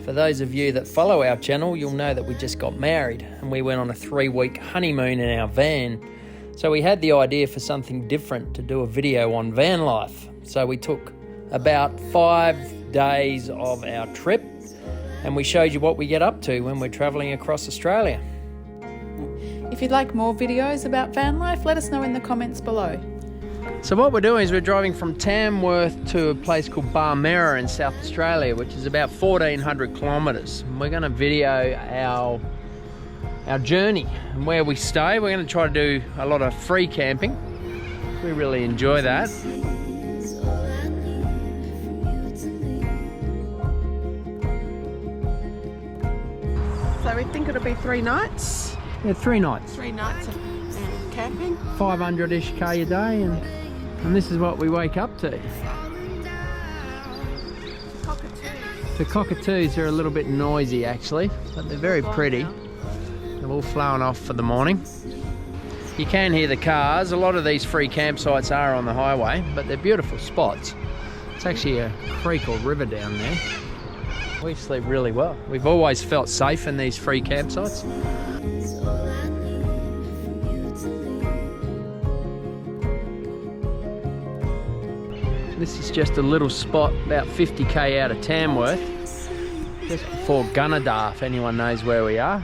For those of you that follow our channel, you'll know that we just got married and we went on a 3-week honeymoon in our van. So we had the idea for something different, to do a video on van life. So we took about 5 days of our trip and we showed you what we get up to when we're travelling across Australia. If you'd like more videos about van life, let us know in the comments below. So what we're doing is we're driving from Tamworth to a place called Barmera in South Australia, which is about 1,400 kilometres. We're going to video our journey and where we stay. We're going to try to do a lot of free camping. We really enjoy that. So we think it'll be 3 nights? Yeah, 3 nights. 3 nights of camping. 500-ish K a day, and this is what we wake up to. Cockatoos. The cockatoos are a little bit noisy actually, but they're very pretty. They're all flown off for the morning. You can hear the cars. A lot of these free campsites are on the highway, but they're beautiful spots. It's actually a creek or river down there. We sleep really well. We've always felt safe in these free campsites. This is just a little spot about 50k out of Tamworth, just before Gunnedah, if anyone knows where we are.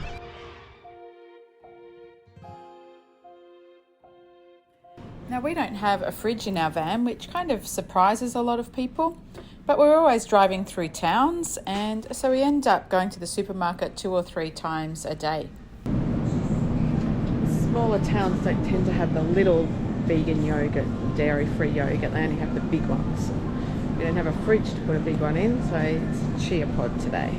Now, we don't have a fridge in our van, which kind of surprises a lot of people, but we're always driving through towns, and so we end up going to the supermarket 2 or 3 times a day. Smaller towns don't tend to have the little vegan yogurt, dairy-free yogurt. They only have the big ones. We don't have a fridge to put a big one in, so it's chia pod today.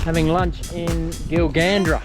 Having lunch in Gilgandra.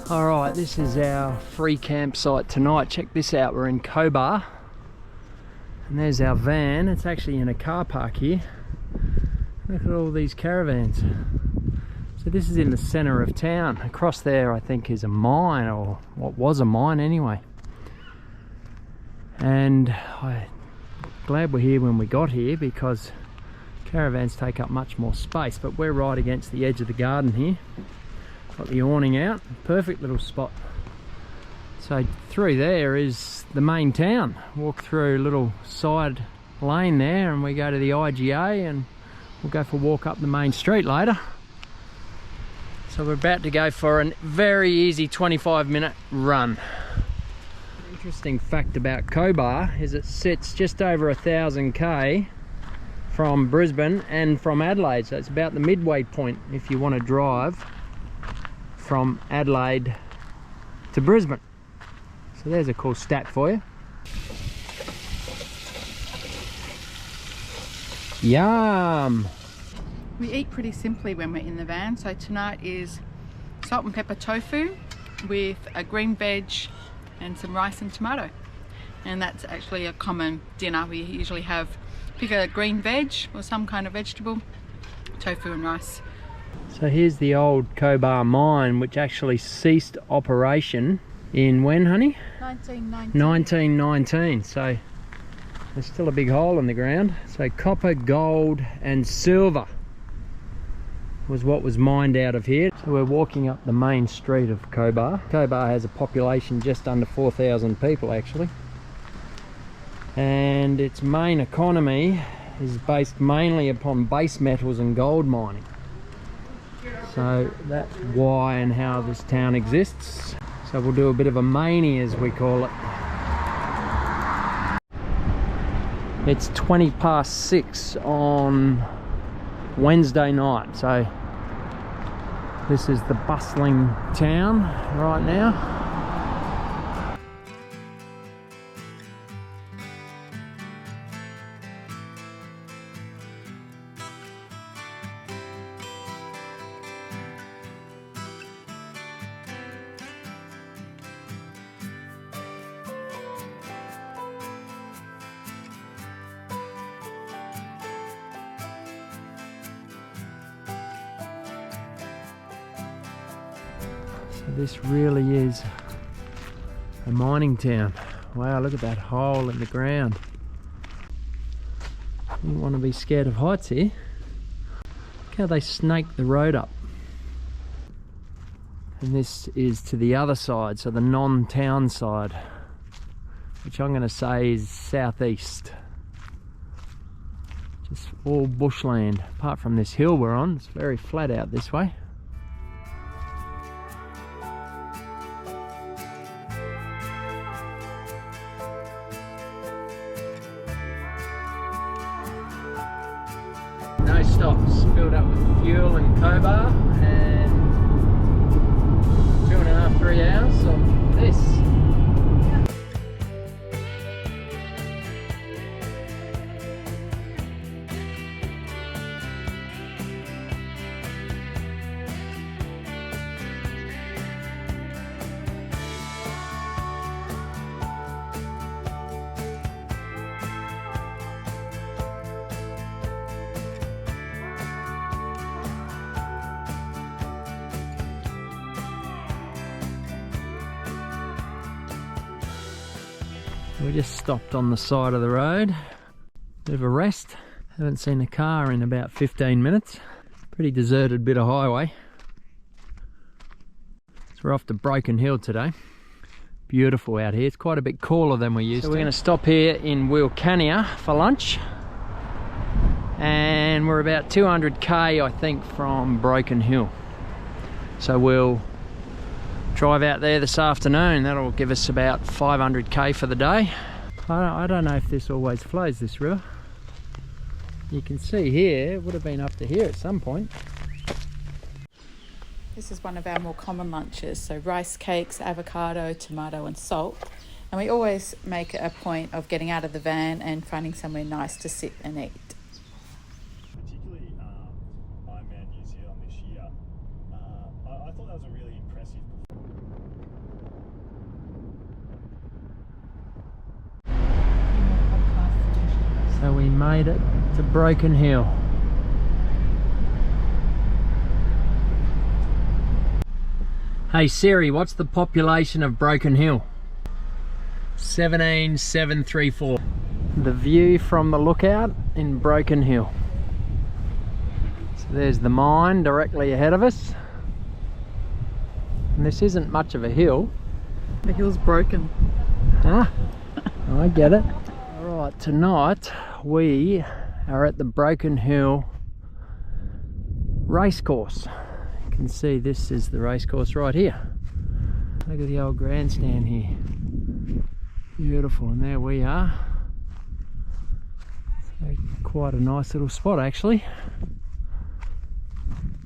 Alright, this is our free campsite tonight. Check this out, we're in Cobar. And there's our van. It's actually in a car park here. Look at all these caravans. So this is in the centre of town. Across there I think is a mine, or what was a mine anyway. And I'm glad we're here when we got here, because caravans take up much more space, but we're right against the edge of the garden here. Got the awning out, perfect little spot. So through there is the main town. Walk through a little side lane there and we go to the IGA, and we'll go for a walk up the main street later. So we're about to go for a very easy 25-minute run. Interesting fact about Cobar is it sits just over 1,000 k from Brisbane and from Adelaide, so it's about the midway point if you want to drive from Adelaide to Brisbane. So there's a cool stat for you. Yum! We eat pretty simply when we're in the van, so tonight is salt and pepper tofu with a green veg and some rice and tomato. And that's actually a common dinner. We usually pick a green veg or some kind of vegetable, tofu and rice. So here's the old Cobar mine, which actually ceased operation in when, honey? 1919. 1919. So there's still a big hole in the ground. So copper, gold and silver. was what was mined out of here. So we're walking up the main street of Cobar. Cobar has a population just under 4,000 people actually. And its main economy is based mainly upon base metals and gold mining. So that's why and how this town exists. So we'll do a bit of a mania, as we call it. It's 6:20 on Wednesday night, so this is the bustling town right now. This really is a mining town. Wow, look at that hole in the ground. You don't want to be scared of heights here. Look how they snake the road up. And this is to the other side, so the non-town side, which I'm going to say is southeast. Just all bushland, apart from this hill we're on. It's very flat out this way. No stops, filled up with fuel in Cobar, and 2.5 to 3 hours of this. We just stopped on the side of the road, bit of a rest. Haven't seen a car in about 15 minutes. Pretty deserted bit of highway. So we're off to Broken Hill today. Beautiful out here. It's quite a bit cooler than we used to. So we're going to stop here in Wilcannia for lunch. And we're about 200k I think from Broken Hill. So we'll drive out there this afternoon. That'll give us about 500k for the day. I don't know if this always flows, this river. You can see here, it would have been up to here at some point. This is one of our more common lunches, so rice cakes, avocado, tomato and salt. And we always make a point of getting out of the van and finding somewhere nice to sit and eat. Particularly Ironman New Zealand this year, I thought that was a really impressive performance. So we made it to Broken Hill. Hey Siri, what's the population of Broken Hill? 17,734. The view from the lookout in Broken Hill. So there's the mine directly ahead of us. And this isn't much of a hill. The hill's broken. Ah, I get it. Alright, tonight we are at the Broken Hill racecourse. You can see this is the racecourse right here. Look at the old grandstand here. Beautiful, and there we are. So quite a nice little spot actually.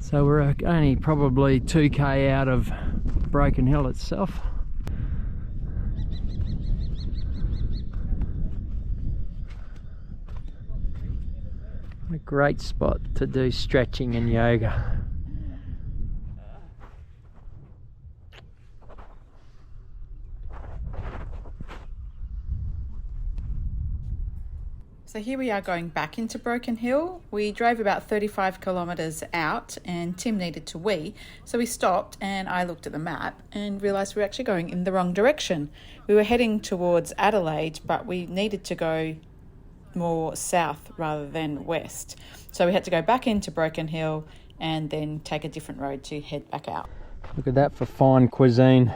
So we're only probably 2k out of Broken Hill itself. A great spot to do stretching and yoga. So here we are going back into Broken Hill. We drove about 35 kilometres out and Tim needed to wee. So we stopped and I looked at the map and realised we were actually going in the wrong direction. We were heading towards Adelaide, but we needed to go more south rather than west. So we had to go back into Broken Hill and then take a different road to head back out. Look at that for fine cuisine.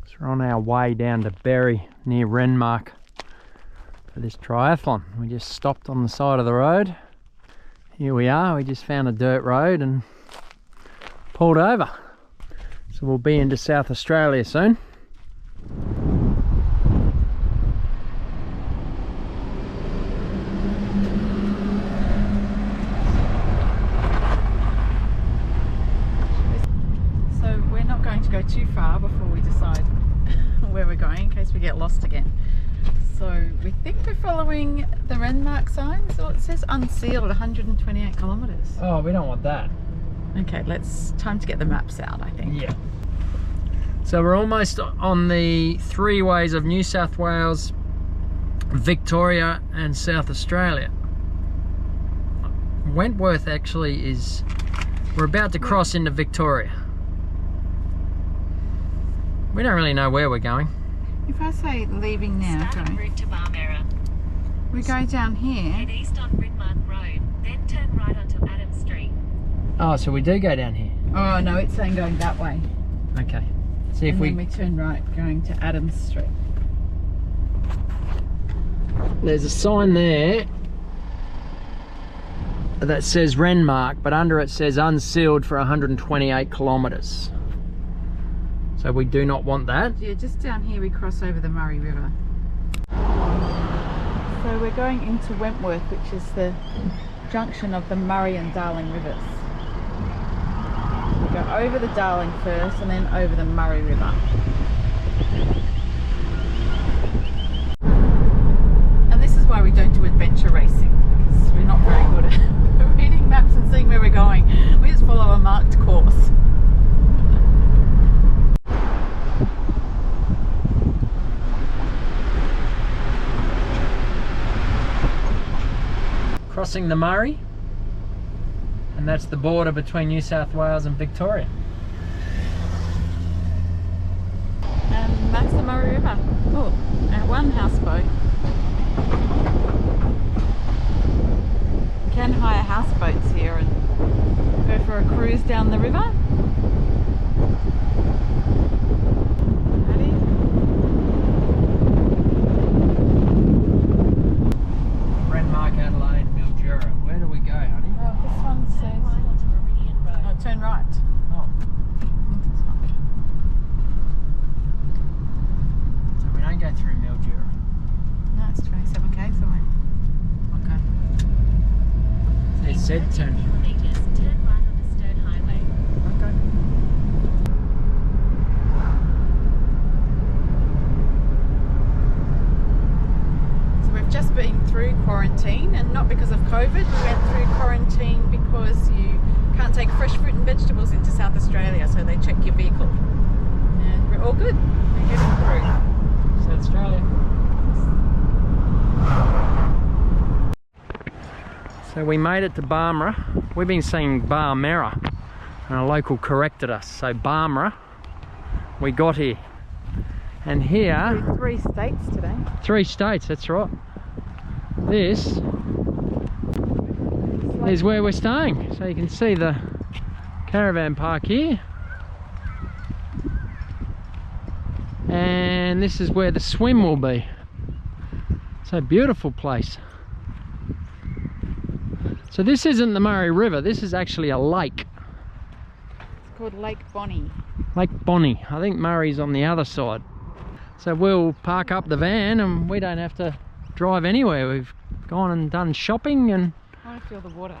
So we're on our way down to Berry near Renmark for this triathlon. We just stopped on the side of the road. Here we are, we just found a dirt road and pulled over. So we'll be into South Australia soon. Go too far before we decide where we're going in case we get lost again. So we think we're following the Renmark sign. So it says unsealed 128 kilometres. Oh, we don't want that. Okay, time to get the maps out, I think. Yeah. So we're almost on the three ways of New South Wales, Victoria and South Australia. Wentworth actually is, we're about to cross into Victoria. We don't really know where we're going. If I say leaving now, Start en route to Barmera. we go down here. Head east on Renmark Road, then turn right onto Adams Street. Oh, so we do go down here. Oh no, it's saying going that way. Okay. See if And we... then we turn right, going to Adams Street. There's a sign there that says Renmark, but under it says unsealed for 128 kilometres. So we do not want that. Yeah, just down here we cross over the Murray River. So we're going into Wentworth, which is the junction of the Murray and Darling rivers. We go over the Darling first and then over the Murray River. And this is why we don't do adventure racing, because we're not very good at reading maps and seeing where we're going. We just follow a marked course. Crossing the Murray, and that's the border between New South Wales and Victoria. And that's the Murray River. Oh, and one houseboat. You can hire houseboats here and go for a cruise down the river. Renmark, Adelaide, Mildura. Where do we go, honey? Oh, this one says... Right onto Meridian Road. Oh, turn right. Oh, so we don't go through Mildura. No, it's 27 k's away. Okay. It said turn. Kilometres, turn right on the Stone Highway. Okay. So we've just been through quarantine, and not because of COVID. We went through quarantine because you can't take fresh fruit and vegetables into South Australia, so they check your vehicle. And we're all good. We're heading through. South Australia. So we made it to Barmera. We've been saying Barmera, and a local corrected us. So Barmera, we got here. And here, Three states today. 3 states, that's right. This is where we're staying. So you can see the caravan park here. And this is where the swim will be. It's a beautiful place. So this isn't the Murray River, this is actually a lake. It's called Lake Bonnie. Lake Bonnie. I think Murray's on the other side. So we'll park up the van and we don't have to drive anywhere. We've gone and done shopping and I want to feel the water.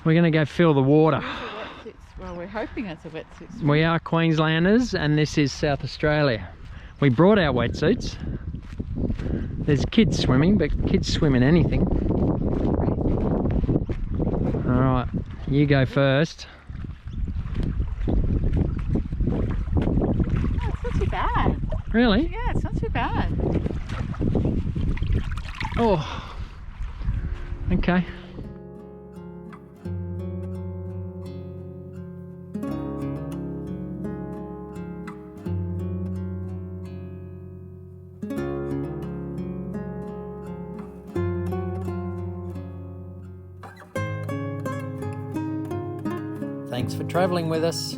we're going to go fill the water. It's a wetsuit. Well, we're hoping it's a wetsuit. We are Queenslanders and this is South Australia. We brought our wetsuits. There's kids swimming, but kids swim in anything. Alright, you go first. Oh, it's not too bad. Really? Yeah, it's not too bad. Oh, okay. Thanks for travelling with us.